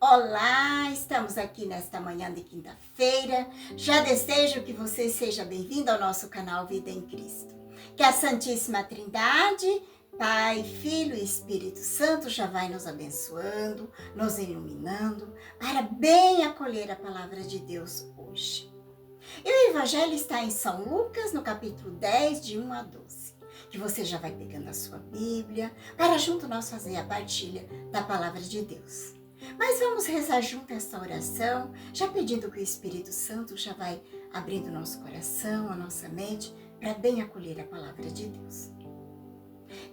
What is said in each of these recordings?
Olá, estamos aqui nesta manhã de quinta-feira. Já desejo que você seja bem-vindo ao nosso canal Vida em Cristo. Que a Santíssima Trindade, Pai, Filho e Espírito Santo já vai nos abençoando, nos iluminando, para bem acolher a palavra de Deus hoje. E o Evangelho está em São Lucas, no capítulo 10, de 1 a 12. Que você já vai pegando a sua Bíblia, para junto nós fazer a partilha da palavra de Deus. Mas vamos rezar junto esta oração, já pedindo que o Espírito Santo já vai abrindo nosso coração, a nossa mente, para bem acolher a palavra de Deus.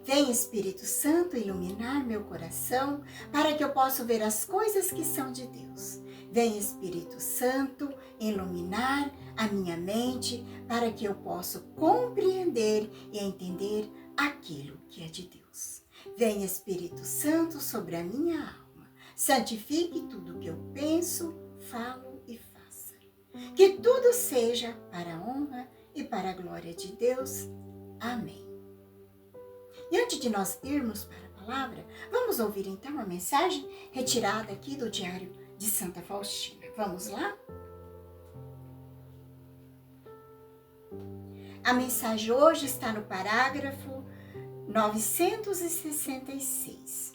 Vem, Espírito Santo, iluminar meu coração, para que eu possa ver as coisas que são de Deus. Vem, Espírito Santo, iluminar a minha mente, para que eu possa compreender e entender aquilo que é de Deus. Vem, Espírito Santo, sobre a minha alma. Santifique tudo que eu penso, falo e faça. Que tudo seja para a honra e para a glória de Deus. Amém. E antes de nós irmos para a palavra, vamos ouvir então a mensagem retirada aqui do Diário de Santa Faustina. Vamos lá? A mensagem hoje está no parágrafo 966.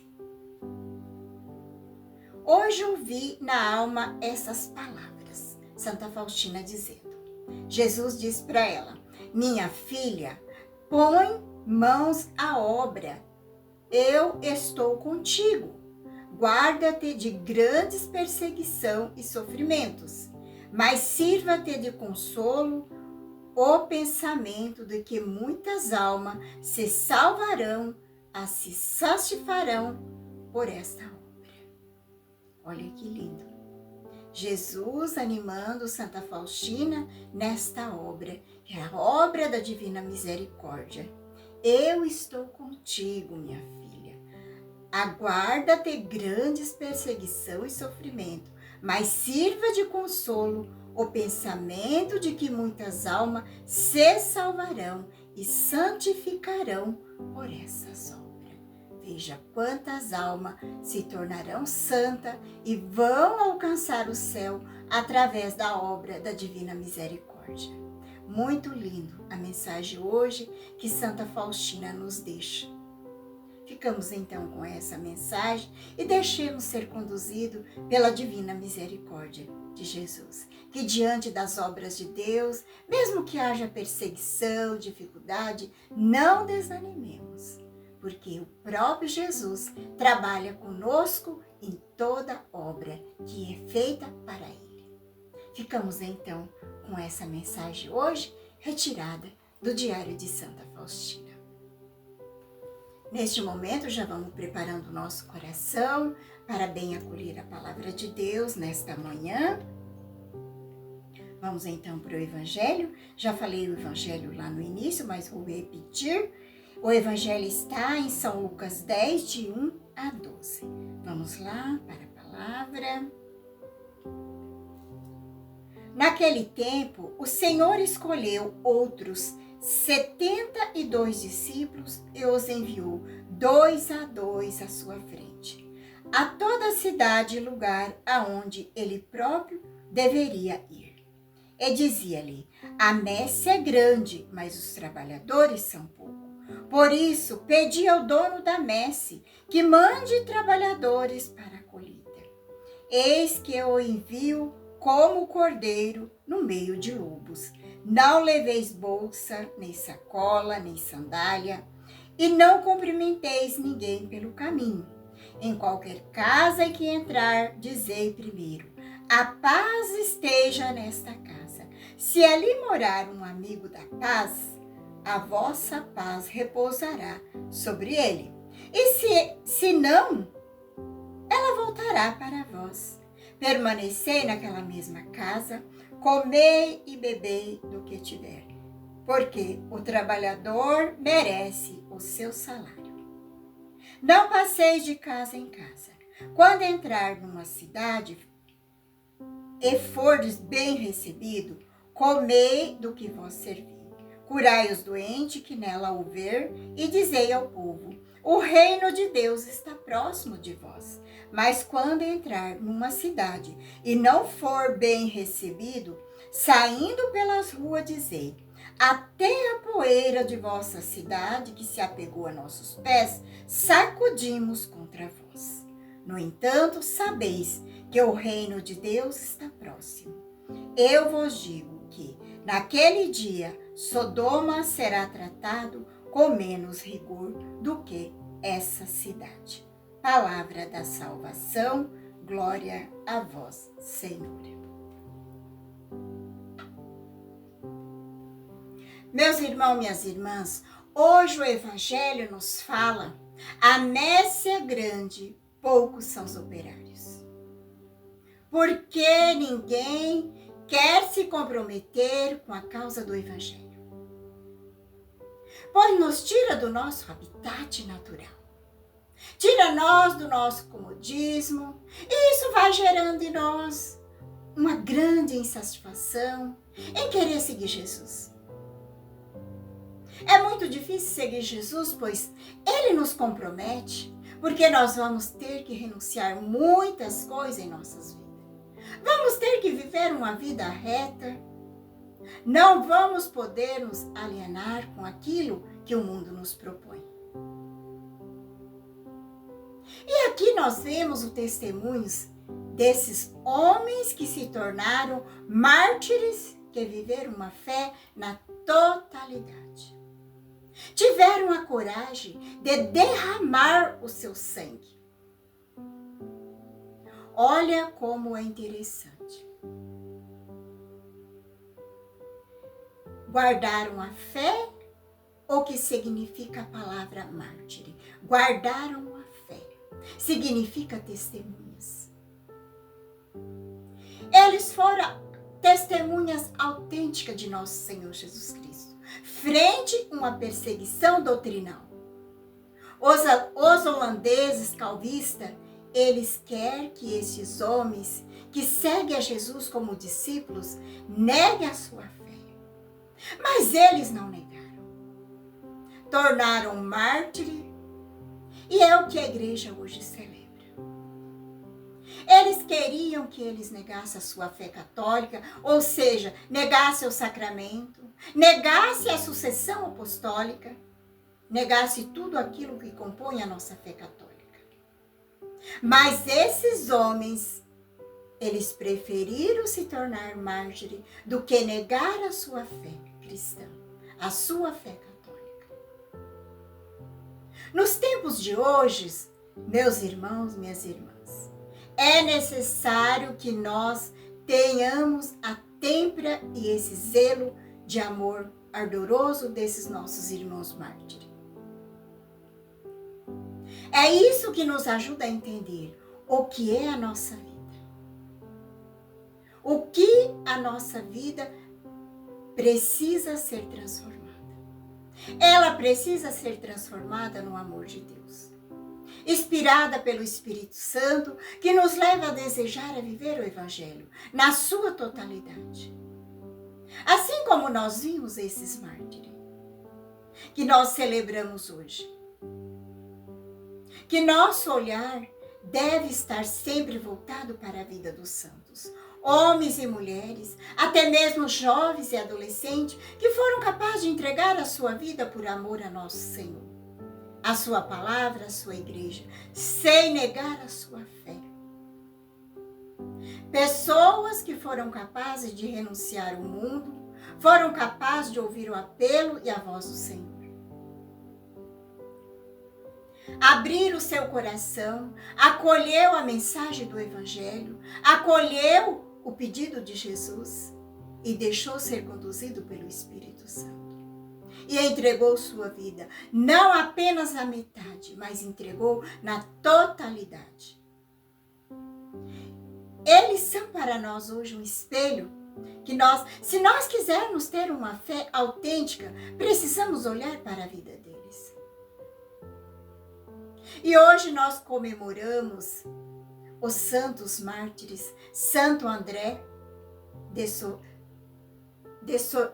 Hoje ouvi na alma essas palavras, Santa Faustina dizendo. Jesus diz para ela: minha filha, põe mãos à obra, eu estou contigo. Guarda-te de grandes perseguição e sofrimentos, mas sirva-te de consolo o pensamento de que muitas almas se salvarão, se satisfarão por esta obra. Olha que lindo. Jesus animando Santa Faustina nesta obra, que é a obra da Divina Misericórdia. Eu estou contigo, minha filha. Aguarda-te grandes perseguição e sofrimento, mas sirva de consolo o pensamento de que muitas almas se salvarão e santificarão por essas obras. Veja quantas almas se tornarão santas e vão alcançar o céu através da obra da Divina Misericórdia. Muito lindo a mensagem hoje que Santa Faustina nos deixa. Ficamos então com essa mensagem e deixemos ser conduzidos pela Divina Misericórdia de Jesus. Que diante das obras de Deus, mesmo que haja perseguição, dificuldade, não desanimemos. Porque o próprio Jesus trabalha conosco em toda obra que é feita para Ele. Ficamos então com essa mensagem hoje, retirada do Diário de Santa Faustina. Neste momento já vamos preparando o nosso coração para bem acolher a palavra de Deus nesta manhã. Vamos então para o Evangelho. Já falei o Evangelho lá no início, mas vou repetir. O Evangelho está em São Lucas 10, de 1 a 12. Vamos lá para a palavra. Naquele tempo, o Senhor escolheu outros 72 discípulos e os enviou 2 a 2 à sua frente, a toda a cidade e lugar aonde ele próprio deveria ir. E dizia-lhe: a messe é grande, mas os trabalhadores são poucos. Por isso, pedi ao dono da messe que mande trabalhadores para a colheita. Eis que eu envio como cordeiro no meio de lobos. Não leveis bolsa, nem sacola, nem sandália, e não cumprimenteis ninguém pelo caminho. Em qualquer casa em que entrar, dizei primeiro: a paz esteja nesta casa. Se ali morar um amigo da paz, a vossa paz repousará sobre ele. E se não, ela voltará para vós. Permanecei naquela mesma casa, comei e bebei do que tiver, porque o trabalhador merece o seu salário. Não passeis de casa em casa. Quando entrar numa cidade e fordes bem recebido, comei do que vos servir. Curai os doentes que nela houver, e dizei ao povo: O reino de Deus está próximo de vós. Mas quando entrar numa cidade e não for bem recebido, saindo pelas ruas, dizei: até a poeira de vossa cidade, que se apegou a nossos pés, sacudimos contra vós. No entanto, sabeis que o reino de Deus está próximo. Eu vos digo que, naquele dia, Sodoma será tratado com menos rigor do que essa cidade. Palavra da salvação, glória a vós, Senhor. Meus irmãos, minhas irmãs, hoje o Evangelho nos fala: a messe é grande, poucos são os operários. Porque ninguém quer se comprometer com a causa do Evangelho. Pois nos tira do nosso habitat natural. Tira nós do nosso comodismo. E isso vai gerando em nós uma grande insatisfação em querer seguir Jesus. É muito difícil seguir Jesus, pois ele nos compromete, porque nós vamos ter que renunciar muitas coisas em nossas vidas. Vamos ter que viver uma vida reta. Não vamos poder nos alienar com aquilo que o mundo nos propõe. E aqui nós vemos os testemunhos desses homens que se tornaram mártires, que viveram uma fé na totalidade. Tiveram a coragem de derramar o seu sangue. Olha como é interessante. Guardaram a fé, o que significa a palavra mártir. Guardaram a fé. Significa testemunhas. Eles foram testemunhas autênticas de nosso Senhor Jesus Cristo, frente a uma perseguição doutrinal. Os holandeses calvistas, eles querem que estes homens que seguem a Jesus como discípulos neguem a sua fé. Mas eles não negaram. Tornaram mártire, e é o que a igreja hoje celebra. Eles queriam que eles negassem a sua fé católica, ou seja, negassem o sacramento, negassem a sucessão apostólica, negassem tudo aquilo que compõe a nossa fé católica. Mas esses homens, eles preferiram se tornar mártires do que negar a sua fé cristã, a sua fé católica. Nos tempos de hoje, meus irmãos, minhas irmãs, é necessário que nós tenhamos a têmpera e esse zelo de amor ardoroso desses nossos irmãos mártires. É isso que nos ajuda a entender o que é a nossa vida. O que a nossa vida precisa ser transformada. Ela precisa ser transformada no amor de Deus. Inspirada pelo Espírito Santo, que nos leva a desejar a viver o Evangelho na sua totalidade. Assim como nós vimos esses mártires, que nós celebramos hoje. Que nosso olhar deve estar sempre voltado para a vida dos santos. Homens e mulheres, até mesmo jovens e adolescentes, que foram capazes de entregar a sua vida por amor a nosso Senhor, a sua palavra, a sua igreja, sem negar a sua fé. Pessoas que foram capazes de renunciar ao mundo, foram capazes de ouvir o apelo e a voz do Senhor. Abrir o seu coração, acolheu a mensagem do Evangelho, acolheu o pedido de Jesus e deixou ser conduzido pelo Espírito Santo. E entregou sua vida, não apenas a metade, mas entregou na totalidade. Eles são para nós hoje um espelho que se nós quisermos ter uma fé autêntica, precisamos olhar para a vida deles. E hoje nós comemoramos os santos mártires, Santo André de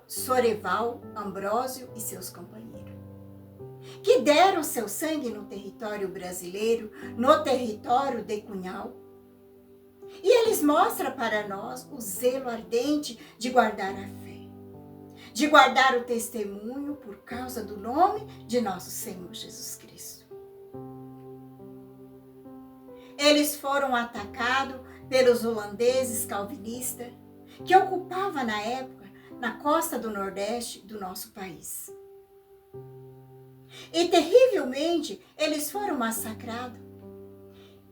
Soreval, Ambrósio e seus companheiros. que deram seu sangue no território brasileiro, no território de Cunhal. E eles mostram para nós o zelo ardente de guardar a fé, de guardar o testemunho por causa do nome de nosso Senhor Jesus Cristo. Eles foram atacados pelos holandeses calvinistas, que ocupavam na época na costa do Nordeste do nosso país. E terrivelmente eles foram massacrados,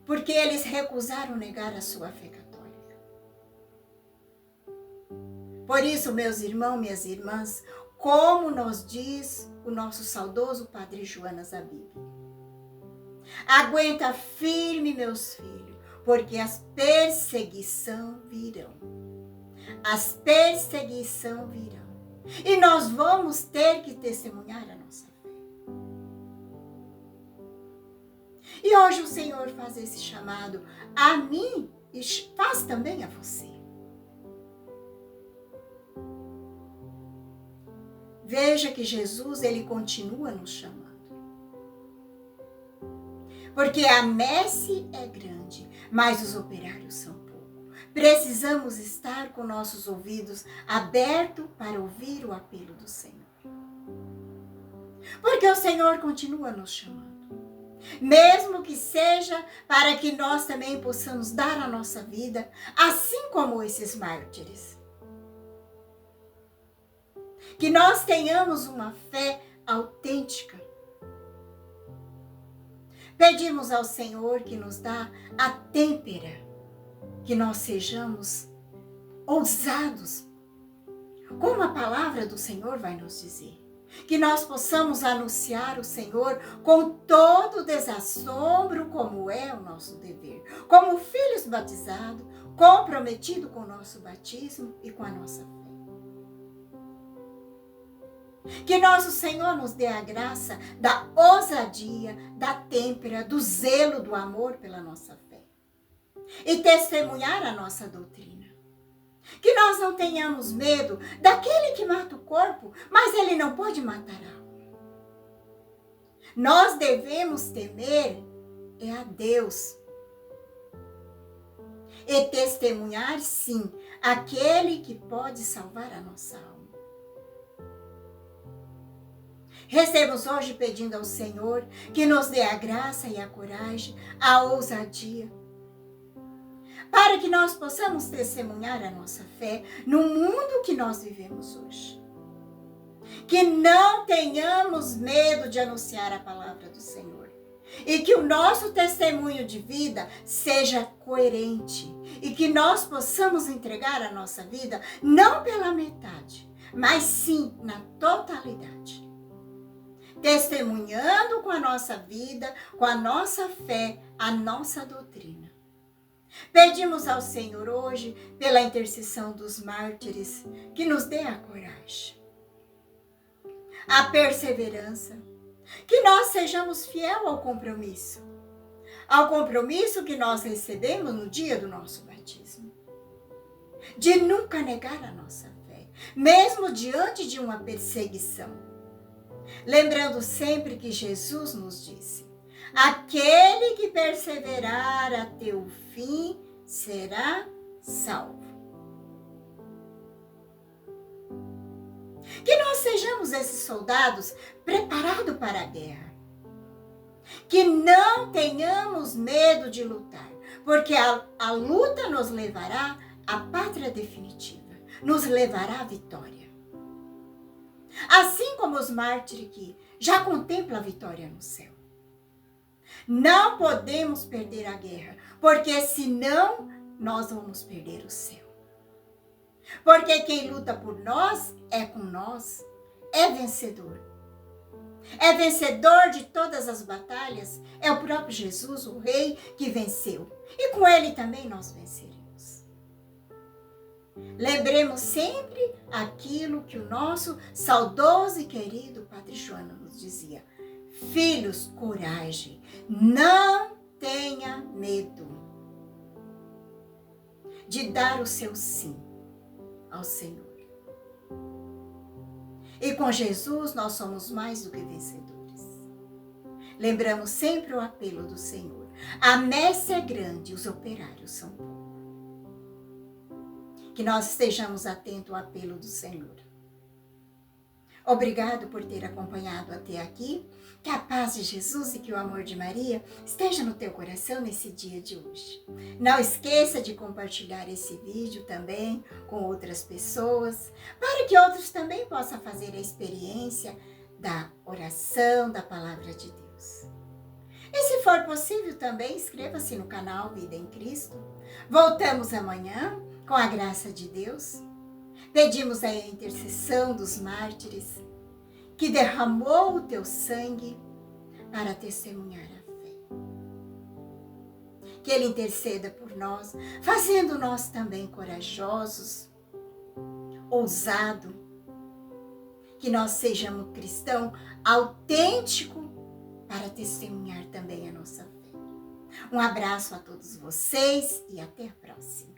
porque eles recusaram negar a sua fé católica. Por isso, meus irmãos, minhas irmãs, como nos diz o nosso saudoso Padre Joanas Abib, aguenta firme, meus filhos, porque as perseguições virão. As perseguições virão. E nós vamos ter que testemunhar a nossa fé. E hoje o Senhor faz esse chamado a mim e faz também a você. Veja que Jesus, ele continua nos chamando. Porque a messe é grande, mas os operários são poucos. Precisamos estar com nossos ouvidos abertos para ouvir o apelo do Senhor. Porque o Senhor continua nos chamando. Mesmo que seja para que nós também possamos dar a nossa vida, assim como esses mártires. Que nós tenhamos uma fé autêntica. Pedimos ao Senhor que nos dá a têmpera, que nós sejamos ousados, como a palavra do Senhor vai nos dizer. Que nós possamos anunciar o Senhor com todo o desassombro, como é o nosso dever. Como filhos batizados, comprometidos com o nosso batismo e com a nossa fé. Que nosso Senhor nos dê a graça da ousadia, da têmpera, do zelo, do amor pela nossa fé. E testemunhar a nossa doutrina. Que nós não tenhamos medo daquele que mata o corpo, mas ele não pode matar a alma. Nós devemos temer a Deus. E testemunhar, sim, aquele que pode salvar a nossa alma. Recebemos hoje pedindo ao Senhor que nos dê a graça e a coragem, a ousadia, para que nós possamos testemunhar a nossa fé no mundo que nós vivemos hoje. Que não tenhamos medo de anunciar a palavra do Senhor. E que o nosso testemunho de vida seja coerente. E que nós possamos entregar a nossa vida não pela metade, mas sim na totalidade. Testemunhando com a nossa vida, com a nossa fé, a nossa doutrina. Pedimos ao Senhor hoje, pela intercessão dos mártires, que nos dê a coragem, a perseverança, que nós sejamos fiel ao compromisso que nós recebemos no dia do nosso batismo, de nunca negar a nossa fé, mesmo diante de uma perseguição. Lembrando sempre que Jesus nos disse: aquele que perseverar até o fim será salvo. Que nós sejamos esses soldados preparados para a guerra. Que não tenhamos medo de lutar, porque a luta nos levará à pátria definitiva, nos levará à vitória. Assim como os mártires que já contemplam a vitória no céu. Não podemos perder a guerra, porque senão nós vamos perder o céu. Porque quem luta por nós é com nós, é vencedor. É vencedor de todas as batalhas, é o próprio Jesus, o Rei, que venceu. E com ele também nós venceremos. Lembremos sempre aquilo que o nosso saudoso e querido Padre Joana nos dizia. Filhos, coragem, não tenha medo de dar o seu sim ao Senhor. E com Jesus nós somos mais do que vencedores. lembramos sempre o apelo do Senhor. A messe é grande, os operários são poucos. Que nós estejamos atentos ao apelo do Senhor. Obrigado por ter acompanhado até aqui. Que a paz de Jesus e que o amor de Maria esteja no teu coração nesse dia de hoje. Não esqueça de compartilhar esse vídeo também com outras pessoas, para que outros também possam fazer a experiência da oração, da palavra de Deus. E se for possível também, inscreva-se no canal Vida em Cristo. Voltamos amanhã com a graça de Deus. Pedimos a intercessão dos mártires, que derramou o teu sangue para testemunhar a fé. Que Ele interceda por nós, fazendo nós também corajosos, ousados, que nós sejamos cristãos autênticos para testemunhar também a nossa fé. Um abraço a todos vocês e até a próxima.